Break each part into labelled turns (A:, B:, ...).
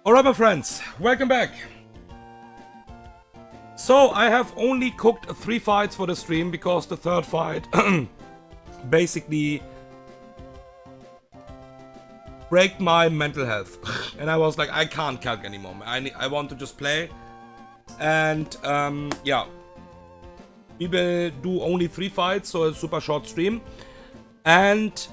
A: Alright my friends, welcome back. So I have only cooked 3 fights for the stream because the third fight basically break my mental health. And I was like, I can't calc anymore. I want to just play. And yeah, we will do only 3 fights, so a super short stream. And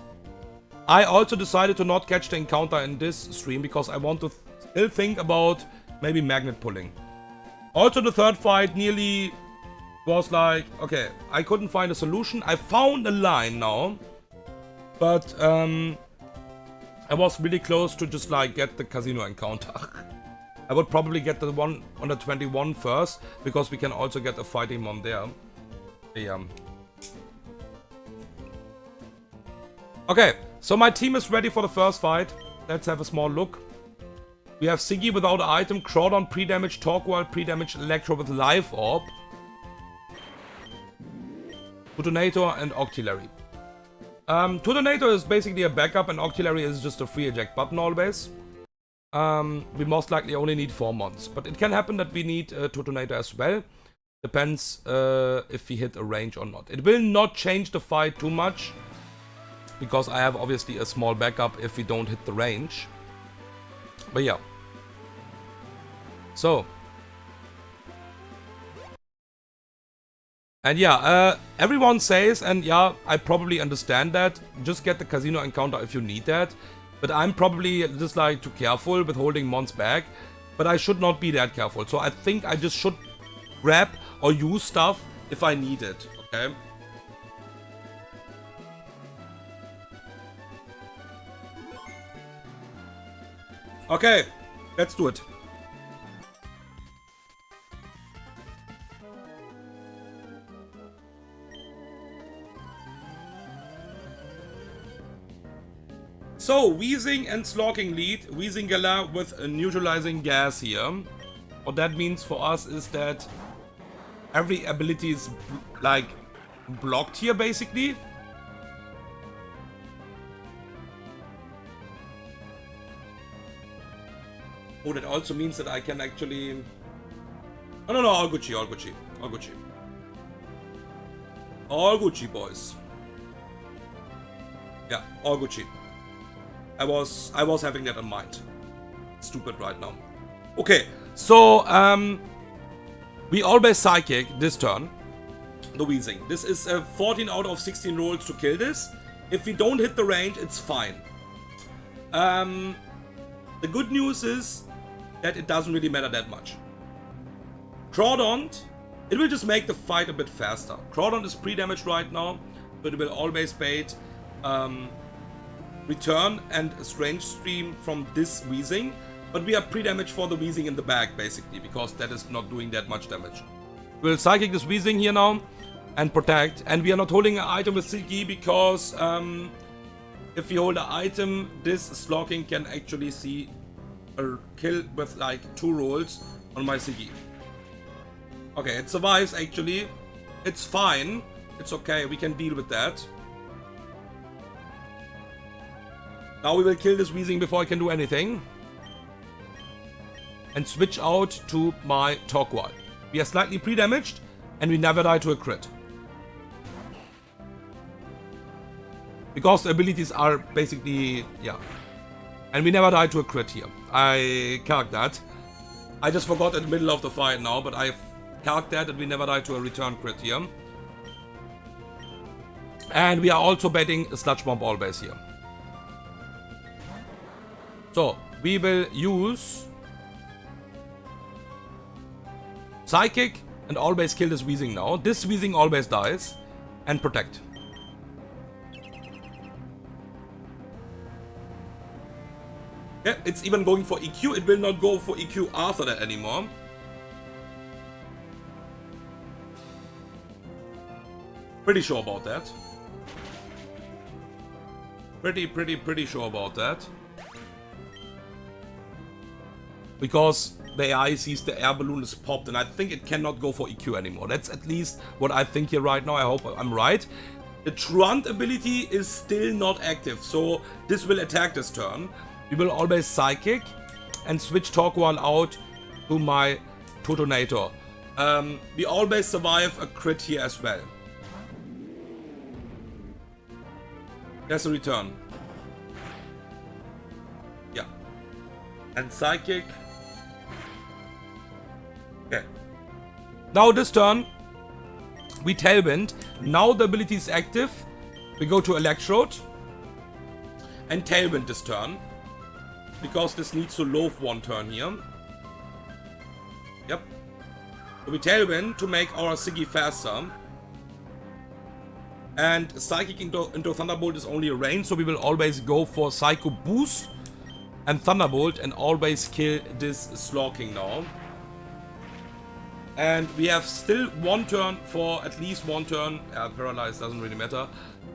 A: I also decided to not catch the encounter in this stream because I want to still think about maybe magnet pulling. Also the third fight nearly was like, okay, I couldn't find a solution. I found a line now, but I was really close to just like get the casino encounter. I would probably get the one on the 21 first, because we can also get a fighting mon there. Yeah. Okay, so my team is ready for the first fight. Let's have a small look. We have Siggy without item, Crawdon pre-damage, Torkoal pre-damage, Electro with Life Orb, Tutonator and Octillery. Tutonator is basically a backup and Octillery is just a free eject button always. We most likely only need 4 mons, but it can happen that we need Tutonator as well. Depends if we hit a range or not. It will not change the fight too much, because I have obviously a small backup if we don't hit the range. But yeah. So. And yeah, everyone says, and yeah, I probably understand that, just get the casino encounter if you need that. But I'm probably just like too careful with holding mons back. But I should not be that careful. So I think I just should grab or use stuff if I need it, okay? Okay, let's do it. So, Weezing and Slocking lead, Weezing-Galarian with a neutralizing gas here. What that means for us is that every ability is like blocked here basically. Oh, that also means that I can actually... Oh, no, all Gucci, all Gucci, all Gucci. All Gucci, boys. Yeah, all Gucci. I was having that in mind. Stupid right now. Okay, so, we always Psychic this turn. The Weezing. This is a 14 out of 16 rolls to kill this. If we don't hit the range, it's fine. The good news is that it doesn't really matter that much. Crawdon, it will just make the fight a bit faster. Crawdon is pre-damaged right now, but it will always bait Return and a Strange Stream from this Weezing. But we are pre-damaged for the Weezing in the back, basically, because that is not doing that much damage. We'll Psychic this Weezing here now and Protect. And we are not holding an item with Silky because if we hold an item, this Slocking can actually see a kill with like 2 rolls on my Siggy. Okay, it survives actually. It's fine. It's okay, we can deal with that. Now we will kill this Weezing before I can do anything. And switch out to my Torkoal. We are slightly pre-damaged and we never die to a crit. Because the abilities are basically, yeah. And we never die to a crit here. I calc that. I just forgot in the middle of the fight now, but I've calc that we never die to a return crit here. And we are also betting a Sludge Bomb always here. So, we will use Psychic and always kill this Weezing now. This Weezing always dies. And Protect. Yeah, it's even going for EQ. It will not go for EQ after that anymore. Pretty sure about that. Pretty sure about that. Because the AI sees the air balloon is popped and I think it cannot go for EQ anymore. That's at least what I think here right now. I hope I'm right. The Truant ability is still not active, so this will attack this turn. We will always Psychic and switch Torkoal out to my Totonator. We always survive a crit here as well. There's a return. Yeah. And Psychic. Okay. Now this turn, we Tailwind. Now the ability is active. We go to Electrode. And Tailwind this turn. Because this needs to loaf one turn here. Yep. So we Tailwind to make our Siggy faster. And Psychic into Thunderbolt is only a range, so we will always go for Psycho Boost and Thunderbolt and always kill this Slowking now. And we have still one turn for at least one turn. Paralyzed doesn't really matter.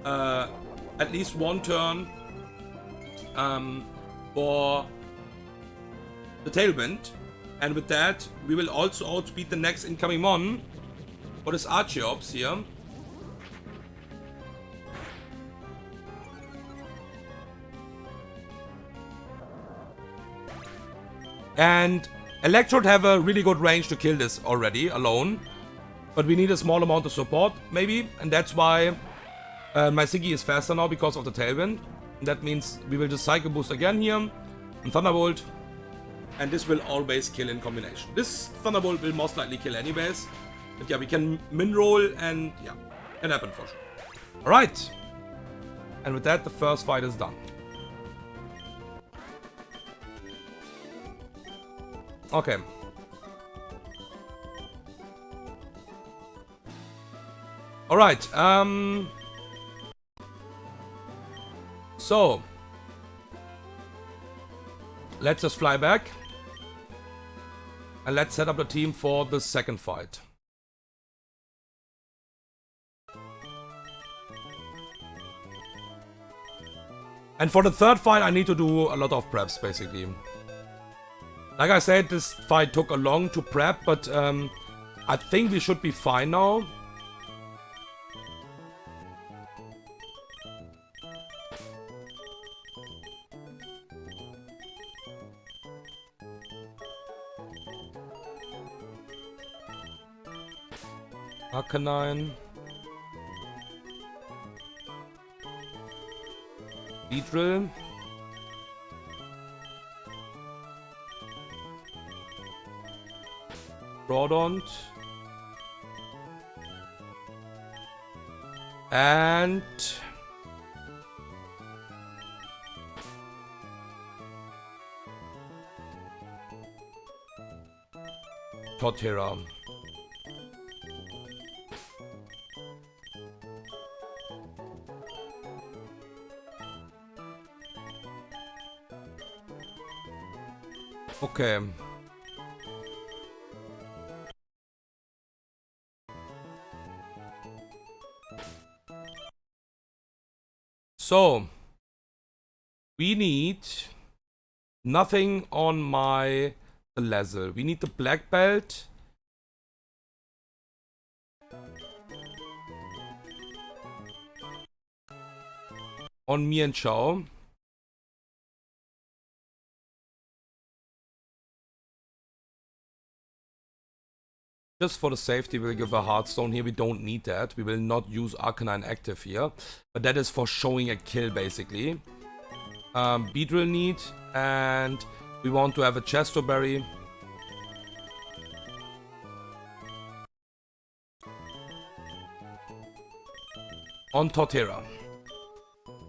A: At least one turn for the Tailwind. And with that, we will also outspeed the next incoming Mon for this Archeops here. And Electrode have a really good range to kill this already, alone. But we need a small amount of support, maybe. And that's why my Siggy is faster now, because of the Tailwind. And that means we will just Psycho Boost again here. And Thunderbolt. And this will always kill in combination. This Thunderbolt will most likely kill anyways. But yeah, we can min-roll and yeah, can happen for sure. Alright. And with that, the first fight is done. Okay. Alright, so let's just fly back. And let's set up the team for the second fight. And for the third fight, I need to do a lot of preps, basically. Like I said, this fight took a long to prep, but I think we should be fine now. Arcanine. Beedrill. Groudon. And Torterra. Okay. So, we need nothing on my level. We need the black belt. On me and Chao. Just for the safety, we'll give a Heartstone here. We don't need that. We will not use Arcanine active here. But that is for showing a kill, basically. Beedrill need. And we want to have a Chesto Berry. On Torterra.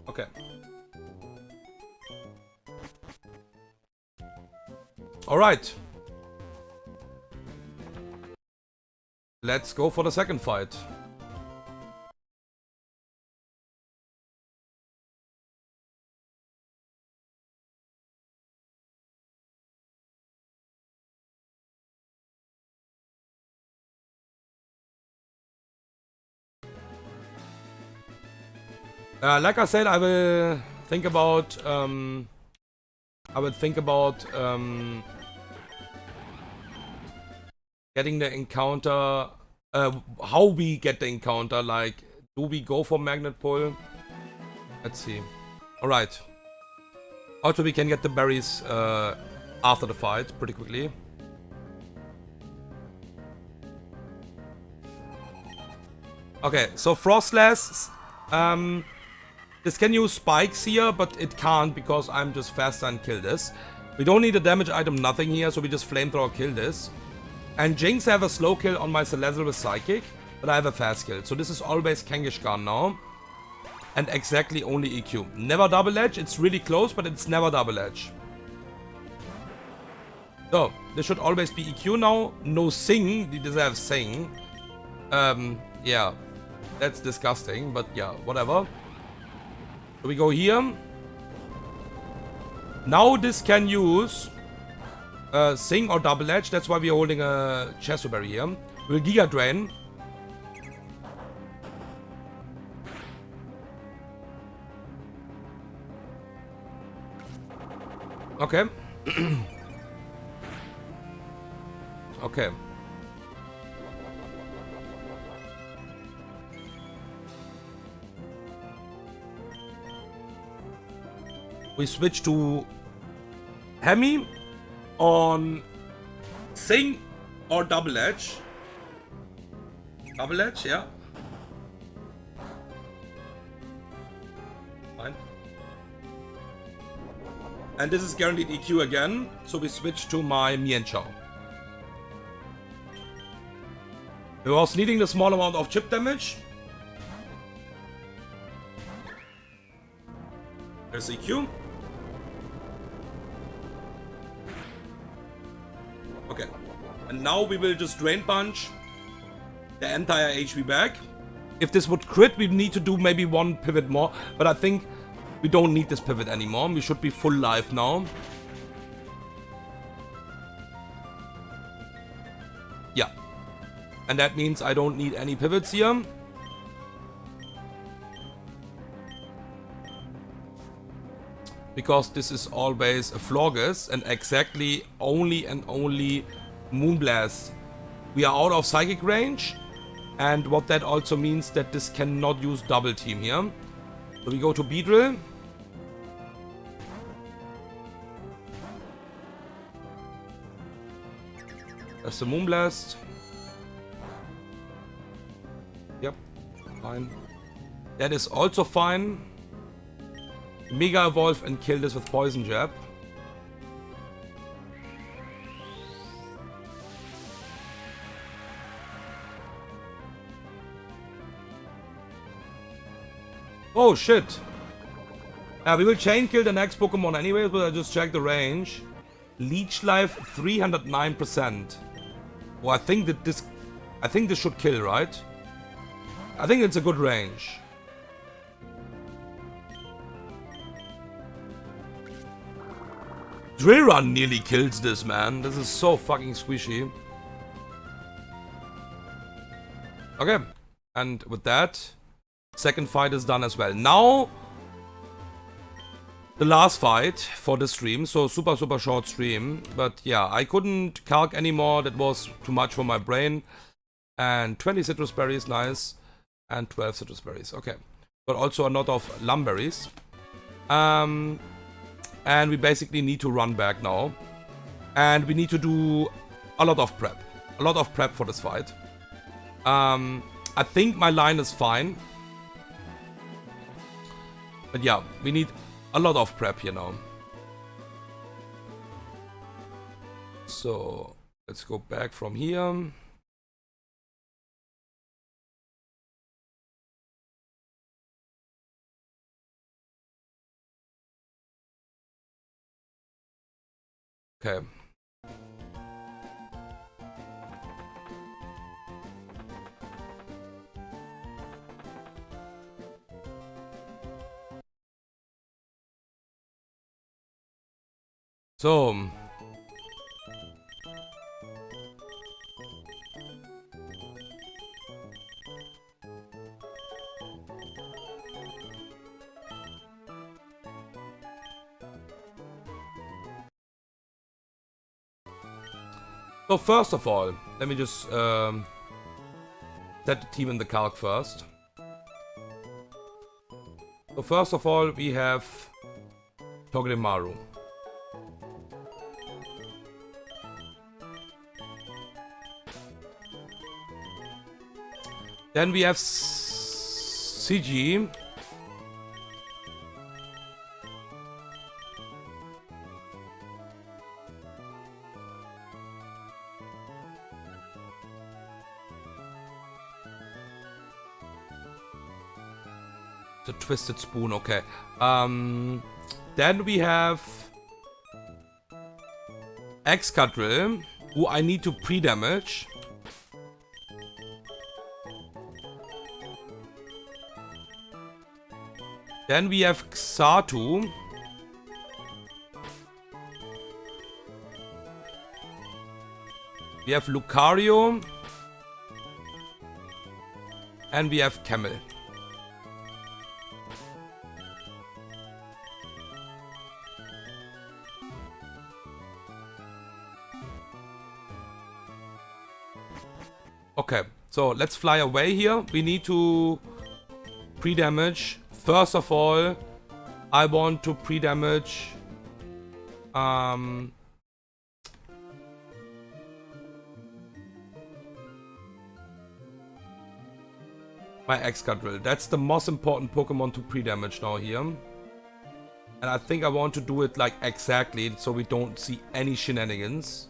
A: Okay. Alright. Let's go for the second fight. Like I said, I will think about getting the encounter, how we get the encounter, like, do we go for Magnet Pull? Let's see. Alright. Also, we can get the berries after the fight pretty quickly. Okay, so Frostlass, this can use spikes here, but it can't because I'm just faster and kill this. We don't need a damage item, nothing here, so we just flamethrower kill this. And Jinx, I have a slow kill on my Salazzle with Psychic, but I have a fast kill. So this is always Kangaskhan now. And exactly only EQ. Never double edge, it's really close, but it's never double edge. So, this should always be EQ now. No Sing, he deserves Sing. Yeah, that's disgusting, but yeah, whatever. So we go here. Now this can use Sing or Double Edge. That's why we're holding a Chesoberry here. We'll Giga Drain. Okay. Okay. We switch to Hemi on Sing or Double Edge. Double Edge, yeah. Fine. And this is guaranteed EQ again, so we switch to my Mienshao. We was needing the small amount of chip damage. There's EQ. Okay. And now we will just Drain Punch the entire HP back. If this would crit, we need to do maybe one pivot more. But I think we don't need this pivot anymore. We should be full life now. Yeah. And that means I don't need any pivots here. Because this is always a Florges and exactly only and only Moonblast. We are out of Psychic range. And what that also means that this cannot use Double Team here. So we go to Beedrill. That's the Moonblast. Yep, fine. That is also fine. Mega Evolve and kill this with Poison Jab. Oh shit! We will chain kill the next Pokemon anyway, but I just check the range. Leech Life 309%. Well, I think this should kill, right? I think it's a good range. Drill Run nearly kills this, man. This is so fucking squishy. Okay. And with that, second fight is done as well. Now, the last fight for the stream. So super short stream. But yeah, I couldn't calc anymore. That was too much for my brain. And 20 citrus berries, nice. And 12 citrus berries, okay. But also a lot of lumberries. And we basically need to run back now. And we need to do a lot of prep. A lot of prep for this fight. I think my line is fine. But yeah, we need a lot of prep here now. So, let's go back from here. Okay. So. So first of all, let me just set the team in the calc first. So first of all, we have Togedemaru. Then we have CG. The Twisted Spoon, okay. Then we have Excadrill, who I need to pre-damage. Then we have Xatu. We have Lucario. And we have Camel. Okay, so let's fly away here. We need to pre-damage. First of all, I want to pre-damage my Excadrill. That's the most important Pokemon to pre-damage now here. And I think I want to do it like exactly so we don't see any shenanigans.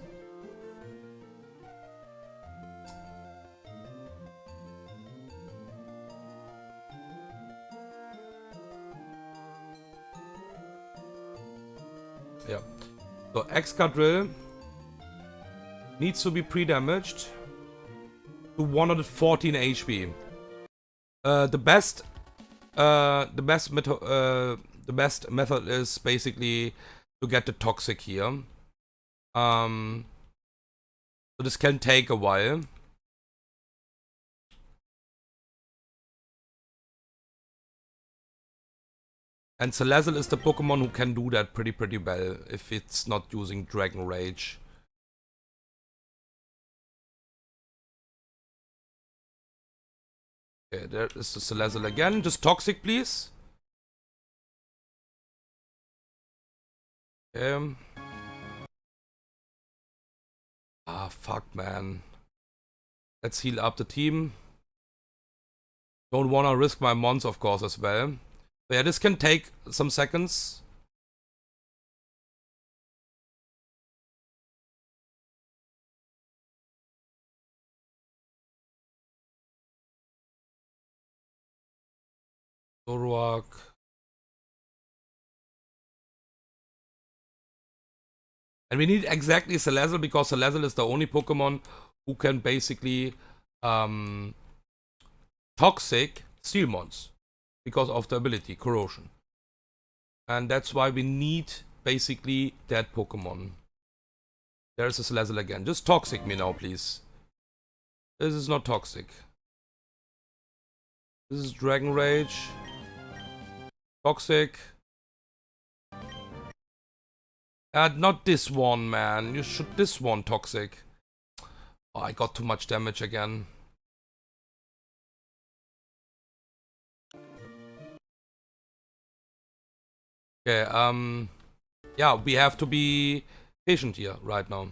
A: Yeah. So Excadrill needs to be pre-damaged to 114 HP. The best method is basically to get the toxic here. So this can take a while. And Salazzle is the Pokemon who can do that pretty well if it's not using Dragon Rage. Okay, there is the Salazzle again. Just Toxic, please. Ah, fuck, man. Let's heal up the team. Don't wanna risk my mons, of course, as well. So yeah, this can take some seconds. Zoroark. And we need exactly Salazzle because Salazzle is the only Pokemon who can basically toxic Steel Mons because of the ability Corrosion. And that's why we need basically that Pokemon. There's a Salazzle again. Just toxic me now, please. This is not toxic. This is Dragon Rage. Toxic. Not this one, man. You should this one toxic. Oh, I got too much damage again. Okay, yeah, we have to be patient here right now.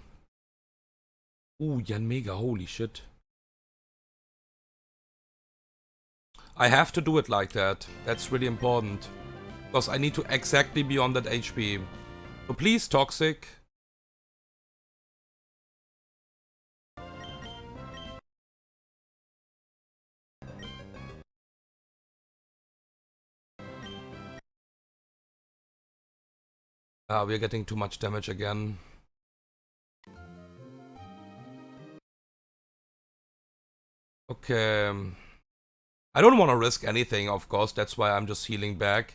A: Ooh, Yanmega, holy shit. I have to do it like that. That's really important. Because I need to exactly be on that HP. So please, Toxic. We're getting too much damage again. Okay. I don't want to risk anything, of course. That's why I'm just healing back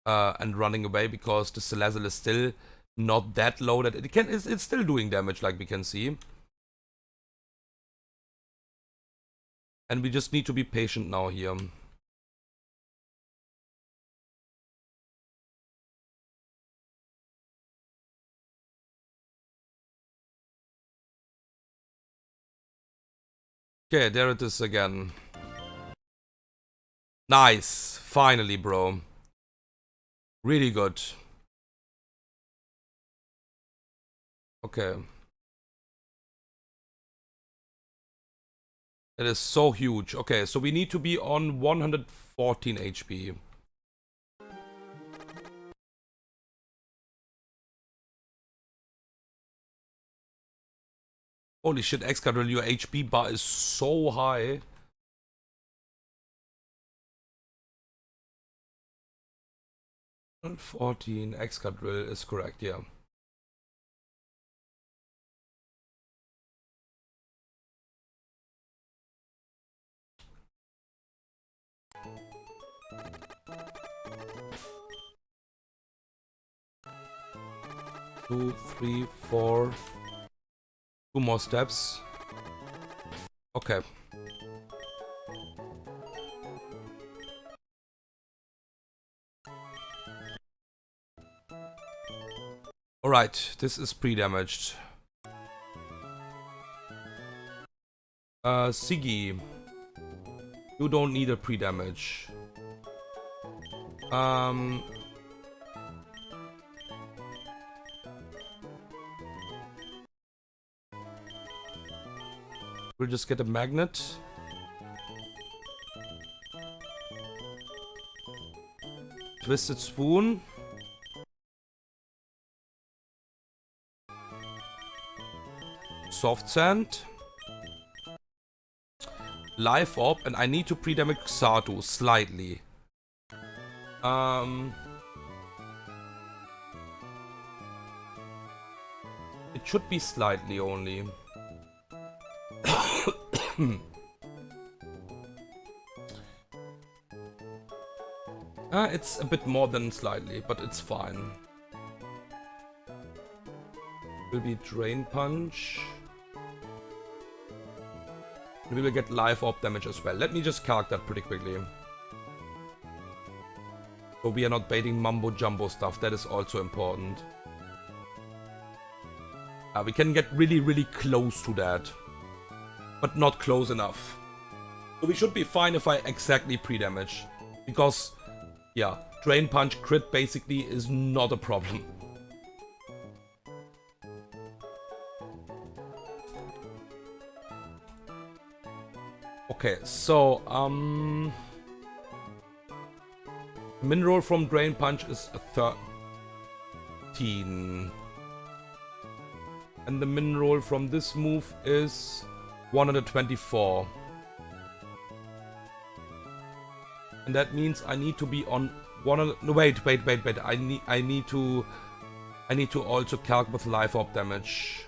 A: and running away, because the Salazzle is still not that low that it can. It's still doing damage, like we can see. And we just need to be patient now here. Okay, there it is again. Nice. Finally, bro. Really good. Okay. It is so huge. Okay, so we need to be on 114 HP. Holy shit, Excadrill, your HP bar is so high. 114 Excadrill is correct, yeah. Two, three, four. 2 more steps. Okay. Alright, this is pre-damaged. Siggy. You don't need a pre-damage. We'll just get a magnet. Twisted Spoon. Soft Sand. Life Orb, and I need to pre-damage Xatu slightly. It should be slightly only. It's a bit more than slightly, but it's fine. Will be Drain Punch. We will get Life Orb damage as well. Let me just calc that pretty quickly. So we are not baiting mumbo jumbo stuff. That is also important. We can get really, really close to that. But not close enough. So we should be fine if I exactly pre-damage. Because, yeah, Drain Punch crit basically is not a problem. Okay, so, Mineral from Drain Punch is a 13. And the mineral from this move is 124. And that means I need to be on 100. No, wait. I need to also calc with Life Orb damage.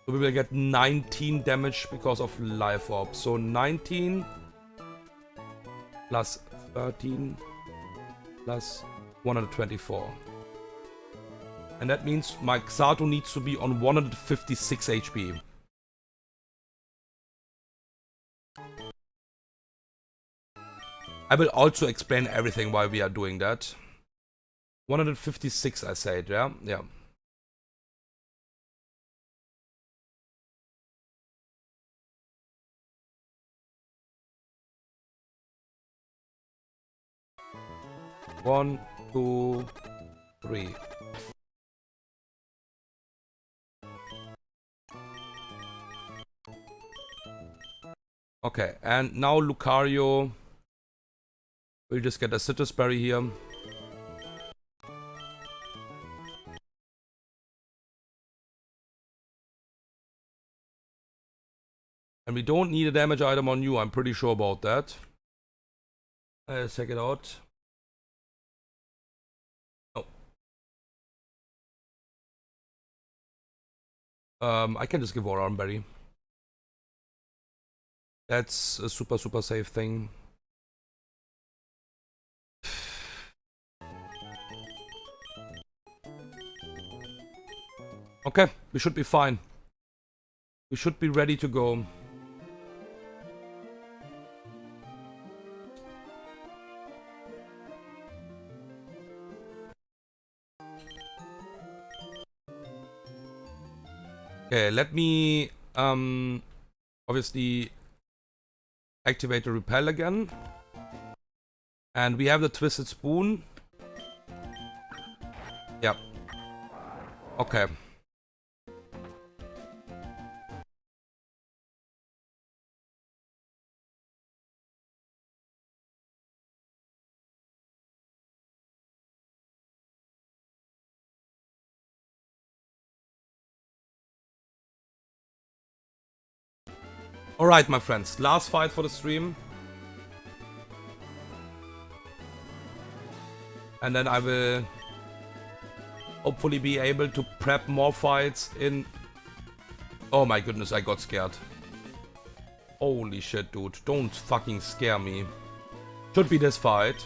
A: So we will get 19 damage because of Life Orb. So 19 plus 13 plus 124. And that means my Xatu needs to be on 156 HP. I will also explain everything why we are doing that. 156 I said, yeah? Yeah. One, two, three. Okay, and now Lucario will just get a Citrus Berry here. And we don't need a damage item on you, I'm pretty sure about that. Let's check it out. I can just give Aura Berry. That's a super safe thing. Okay, we should be fine. We should be ready to go. Okay, let me obviously activate the repel again. And we have the Twisted Spoon. Yep. Okay. Alright, my friends. Last fight for the stream. And then I will hopefully be able to prep more fights in... Oh my goodness, I got scared. Holy shit, dude. Don't fucking scare me. Should be this fight.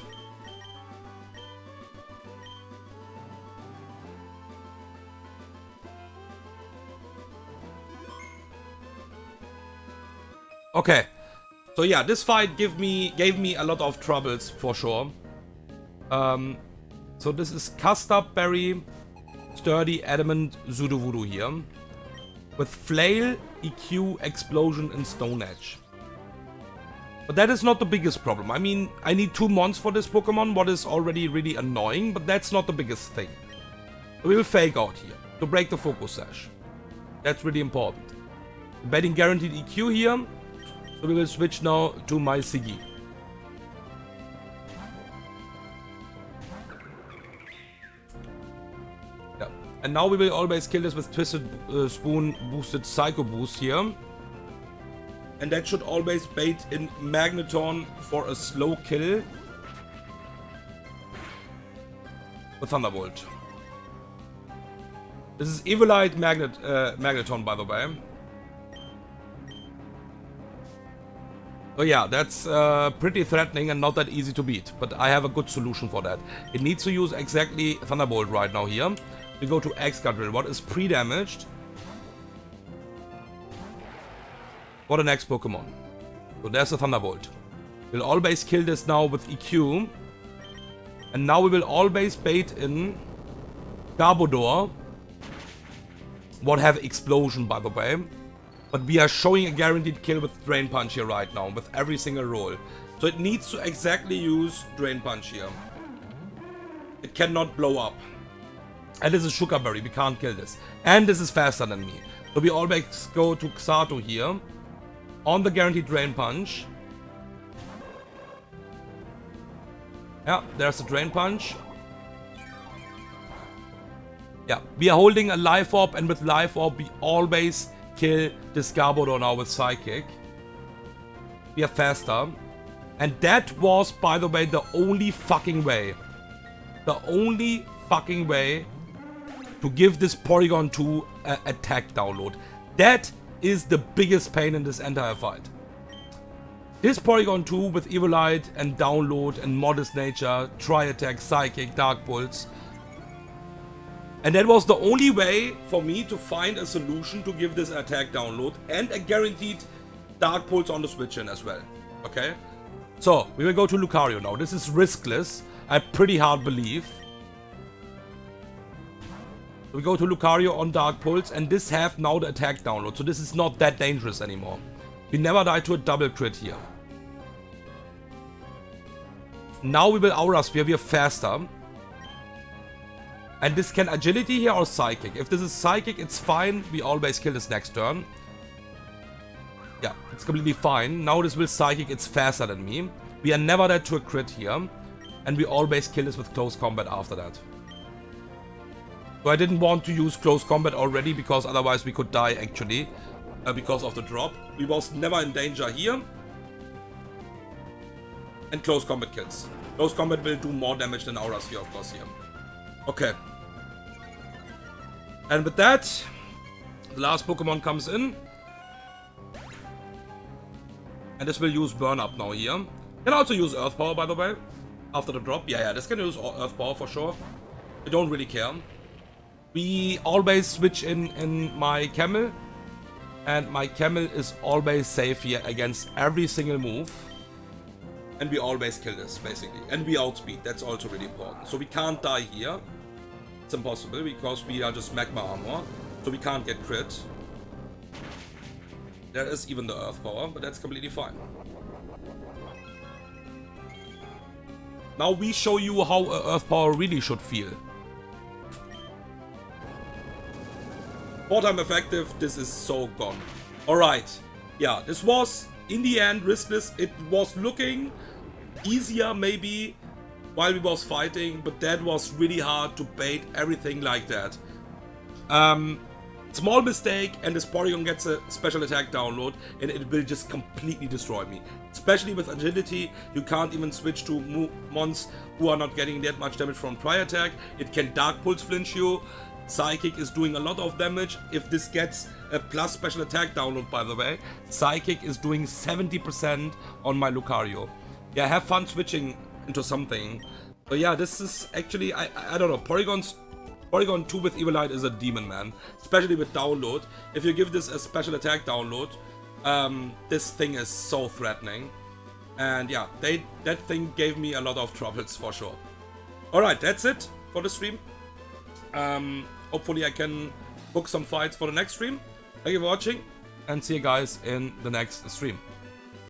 A: Okay. So yeah, this fight gave me a lot of troubles for sure. So this is Custard Berry, Sturdy, Adamant, Sudowoodo here. With Flail, EQ, Explosion, and Stone Edge. But that is not the biggest problem. I mean, I need 2 mons for this Pokemon, what is already really annoying, but that's not the biggest thing. We will Fake Out here, to break the Focus Sash. That's really important. Betting guaranteed EQ here, so we will switch now to my Siggy. Yeah. And now we will always kill this with Twisted Spoon boosted Psycho Boost here. And that should always bait in Magneton for a slow kill. With Thunderbolt. This is Evilite Magneton, by the way. So yeah, that's pretty threatening and not that easy to beat. But I have a good solution for that. It needs to use exactly Thunderbolt right now here. We go to Excadrill, what is pre-damaged. For the next Pokemon. So there's the Thunderbolt. We'll always kill this now with EQ. And now we will always bait in Garbodor. What have Explosion, by the way. But we are showing a guaranteed kill with Drain Punch here right now, with every single roll. So it needs to exactly use Drain Punch here. It cannot blow up. And this is Sugar Berry, we can't kill this. And this is faster than me. So we always go to Xato here. On the guaranteed Drain Punch. Yeah, there's the Drain Punch. Yeah, we are holding a Life Orb, and with Life Orb we always kill this Garbodor now with Psychic. We are faster. And that was, by the way, the only fucking way. The only fucking way to give this Porygon 2 attack download. That is the biggest pain in this entire fight. This Porygon 2 with Evilite and Download and Modest Nature, Tri-Attack, Psychic, Dark Pulse. And that was the only way for me to find a solution to give this attack download and a guaranteed Dark Pulse on the switch in as well. Okay? So, we will go to Lucario now. This is riskless, I pretty hard believe. We go to Lucario on Dark Pulse, and this have now the attack download, so this is not that dangerous anymore. We never die to a double crit here. Now we will Aura Sphere, we are faster. And this can Agility here or Psychic. If this is Psychic, it's fine, we always kill this next turn. Yeah, it's completely fine. Now this will Psychic, it's faster than me. We are never dead to a crit here. And we always kill this with Close Combat after that. So I didn't want to use Close Combat already, because otherwise we could die actually. Because of the drop. We was never in danger here. And Close Combat kills. Close Combat will do more damage than Aura Sphere, of course, here. Okay. And with that, the last Pokemon comes in. And this will use Burn Up now here. Can also use Earth Power, by the way. After the drop. Yeah, this can use Earth Power for sure. I don't really care. We always switch in my Camel. And my Camel is always safe here against every single move. And we always kill this, basically. And we outspeed, that's also really important. So we can't die here. It's impossible, because we are just Magma Armor. So we can't get crit. There is even the Earth Power, but that's completely fine. Now we show you how Earth Power really should feel. 4-time effective, this is so gone. Alright, yeah, this was, in the end, riskless. It was looking easier, maybe, while we was fighting, but that was really hard to bait everything like that. Small mistake and this Porygon gets a special attack download and it will just completely destroy me. Especially with agility, you can't even switch to mons who are not getting that much damage from Tri Attack. It can Dark Pulse flinch you. Psychic is doing a lot of damage. If this gets a plus special attack download, by the way, Psychic is doing 70% on my Lucario. Yeah, have fun switching into something. So yeah, this is actually, I don't know, Porygon 2 with Evilite is a demon, man. Especially with download. If you give this a special attack download, this thing is so threatening. And yeah, that thing gave me a lot of troubles for sure. Alright, that's it for the stream. Hopefully I can book some fights for the next stream. Thank you for watching and see you guys in the next stream.